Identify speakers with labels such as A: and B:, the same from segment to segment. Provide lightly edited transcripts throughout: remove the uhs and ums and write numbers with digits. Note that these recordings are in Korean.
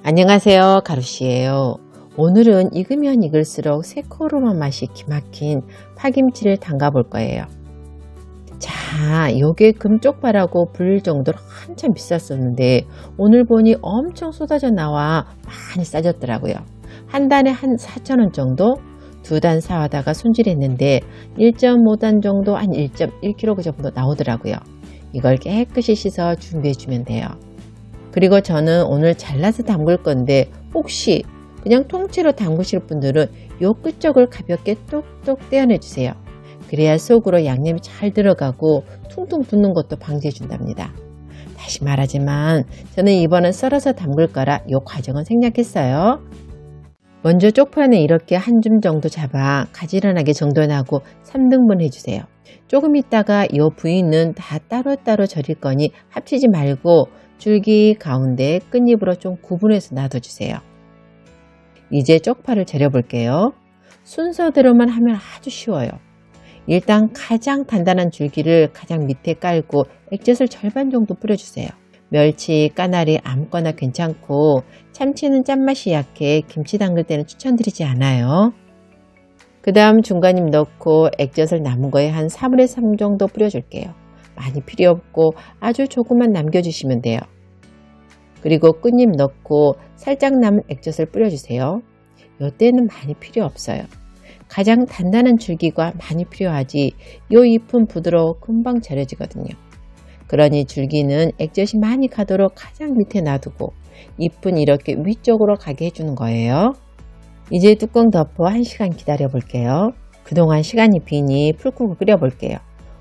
A: 안녕하세요, 가루씨예요. 오늘은 익으면 익을수록 새코로만 맛이 기막힌 파김치를 담가 볼 거예요. 자, 요게 금쪽파라고 불릴 정도로 한참 비쌌었는데 오늘 보니 엄청 쏟아져 나와 많이 싸졌더라고요. 한 단에 한 4,000원 정도? 두 단 사와다가 손질했는데 1.5단 정도 한 1.1kg 정도 나오더라고요. 이걸 깨끗이 씻어 준비해 주면 돼요. 그리고 저는 오늘 잘라서 담글 건데 혹시 그냥 통째로 담그실 분들은 요 끝쪽을 가볍게 똑똑 떼어내 주세요. 그래야 속으로 양념이 잘 들어가고 퉁퉁 붓는 것도 방지해 준답니다. 다시 말하지만 저는 이번엔 썰어서 담글 거라 요 과정은 생략했어요. 먼저 쪽파는 이렇게 한 줌 정도 잡아 가지런하게 정돈하고 3등분 해주세요. 조금 있다가 요 부위는 다 따로따로 절일 거니 합치지 말고 줄기 가운데 끝잎으로 좀 구분해서 놔둬주세요. 이제 쪽파를 절여 볼게요. 순서대로만 하면 아주 쉬워요. 일단 가장 단단한 줄기를 가장 밑에 깔고 액젓을 절반 정도 뿌려주세요. 멸치, 까나리 아무거나 괜찮고 참치는 짠맛이 약해 김치 담글 때는 추천드리지 않아요. 그 다음 중간잎 넣고 액젓을 남은 거에 한 4분의 3 정도 뿌려줄게요. 많이 필요 없고 아주 조금만 남겨주시면 돼요. 그리고 끝잎 넣고 살짝 남은 액젓을 뿌려주세요. 이때는 많이 필요 없어요. 가장 단단한 줄기가 많이 필요하지 이 잎은 부드러워 금방 절여지거든요. 그러니 줄기는 액젓이 많이 가도록 가장 밑에 놔두고 잎은 이렇게 위쪽으로 가게 해주는 거예요. 이제 뚜껑 덮어 1시간 기다려 볼게요. 그동안 시간이 비니 풀국을 끓여 볼게요.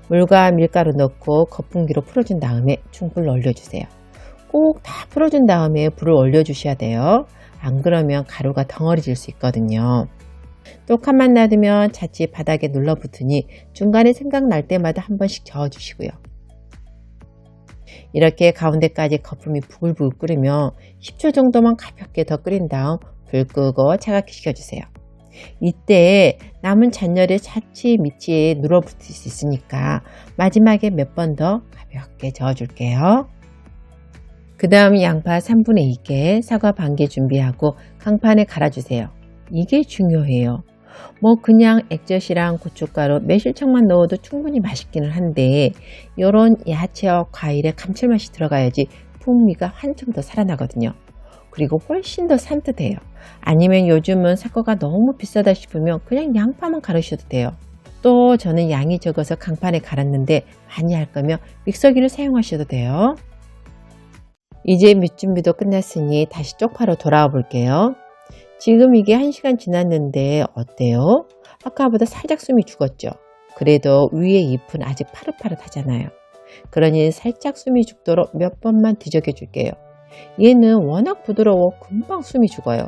A: 물과 밀가루 넣고 거품기로 풀어준 다음에 중불로 올려주세요. 꼭 다 풀어준 다음에 불을 올려주셔야 돼요. 안 그러면 가루가 덩어리질 수 있거든요. 또 칸만 놔두면 자칫 바닥에 눌러붙으니 중간에 생각날 때마다 한 번씩 저어주시고요. 이렇게 가운데까지 거품이 부글부글 끓으면 10초 정도만 가볍게 더 끓인 다음 불 끄고 차갑게 식혀주세요. 이때 남은 잔열에 자칫 밑에 눌어붙을 수 있으니까 마지막에 몇 번 더 가볍게 저어줄게요. 그 다음 양파 3분의 2개, 사과 반 개 준비하고 강판에 갈아주세요. 이게 중요해요. 뭐 그냥 액젓이랑 고춧가루, 매실청만 넣어도 충분히 맛있기는 한데 이런 야채와 과일의 감칠맛이 들어가야지 풍미가 한층 더 살아나거든요. 그리고 훨씬 더 산뜻해요. 아니면 요즘은 사과가 너무 비싸다 싶으면 그냥 양파만 갈으셔도 돼요. 또 저는 양이 적어서 강판에 갈았는데 많이 할 거면 믹서기를 사용하셔도 돼요. 이제 밑 준비도 끝났으니 다시 쪽파로 돌아와 볼게요. 지금 이게 1시간 지났는데 어때요? 아까보다 살짝 숨이 죽었죠? 그래도 위에 잎은 아직 파릇파릇하잖아요. 그러니 살짝 숨이 죽도록 몇 번만 뒤적여 줄게요. 얘는 워낙 부드러워 금방 숨이 죽어요.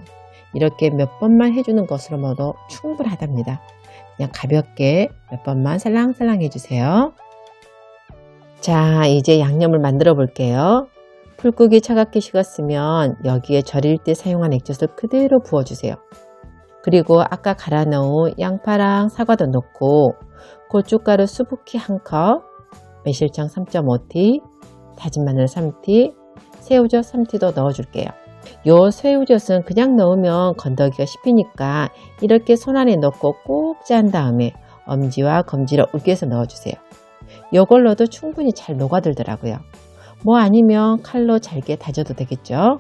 A: 이렇게 몇 번만 해주는 것으로도 충분하답니다. 그냥 가볍게 몇 번만 살랑살랑 해주세요. 자, 이제 양념을 만들어 볼게요. 풀국이 차갑게 식었으면 여기에 절일 때 사용한 액젓을 그대로 부어주세요. 그리고 아까 갈아 넣은 양파랑 사과도 넣고 고춧가루 수북히 1컵, 매실청 3.5티, 다진 마늘 3티, 새우젓 3티도 넣어줄게요. 요 새우젓은 그냥 넣으면 건더기가 씹히니까 이렇게 손 안에 넣고 꼭 짠 다음에 엄지와 검지로 으깨서 넣어주세요. 요걸로도 충분히 잘 녹아들더라고요. 뭐 아니면 칼로 잘게 다져도 되겠죠.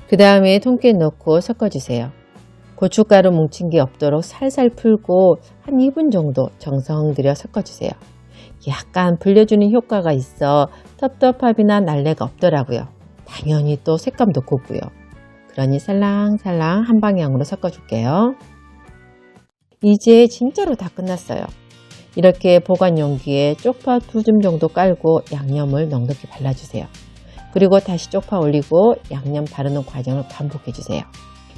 A: 그 다음에 통깨 넣고 섞어주세요. 고춧가루 뭉친 게 없도록 살살 풀고 한 2분 정도 정성 들여 섞어주세요. 약간 불려주는 효과가 있어 텁텁함이나 날래가 없더라고요. 당연히 또 색감도 고고요. 그러니 살랑살랑 한 방향으로 섞어줄게요. 이제 진짜로 다 끝났어요. 이렇게 보관 용기에 쪽파 2줌 정도 깔고 양념을 넉넉히 발라주세요. 그리고 다시 쪽파 올리고 양념 바르는 과정을 반복해주세요.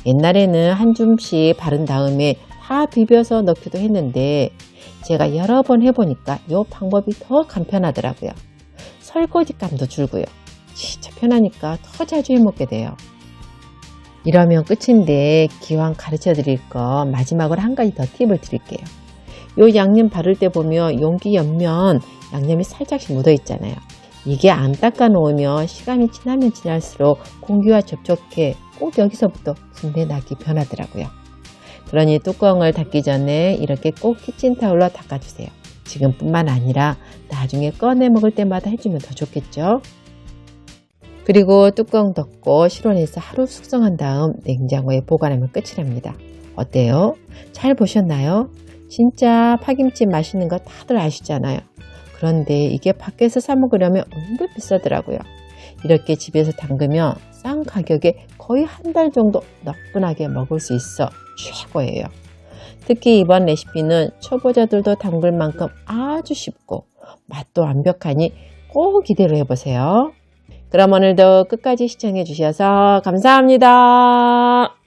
A: 옛날에는 한 줌씩 바른 다음에 다 비벼서 넣기도 했는데 제가 여러 번 해보니까 이 방법이 더 간편하더라고요. 설거지감도 줄고요. 진짜 편하니까 더 자주 해먹게 돼요. 이러면 끝인데 기왕 가르쳐 드릴 거 마지막으로 한 가지 더 팁을 드릴게요. 요 양념 바를 때 보면 용기 옆면 양념이 살짝씩 묻어 있잖아요. 이게 안 닦아 놓으면 시간이 지나면 지날수록 공기와 접촉해 꼭 여기서부터 군대나기 변하더라고요. 그러니 뚜껑을 닫기 전에 이렇게 꼭 키친타올로 닦아주세요. 지금뿐만 아니라 나중에 꺼내 먹을 때마다 해주면 더 좋겠죠. 그리고 뚜껑 덮고 실온에서 하루 숙성한 다음 냉장고에 보관하면 끝이랍니다. 어때요? 잘 보셨나요? 진짜 파김치 맛있는 거 다들 아시잖아요. 그런데 이게 밖에서 사 먹으려면 은근 비싸더라고요. 이렇게 집에서 담그면 싼 가격에 거의 한 달 정도 너뿐하게 먹을 수 있어 최고예요. 특히 이번 레시피는 초보자들도 담글 만큼 아주 쉽고 맛도 완벽하니 꼭 이대로 해보세요. 그럼 오늘도 끝까지 시청해 주셔서 감사합니다.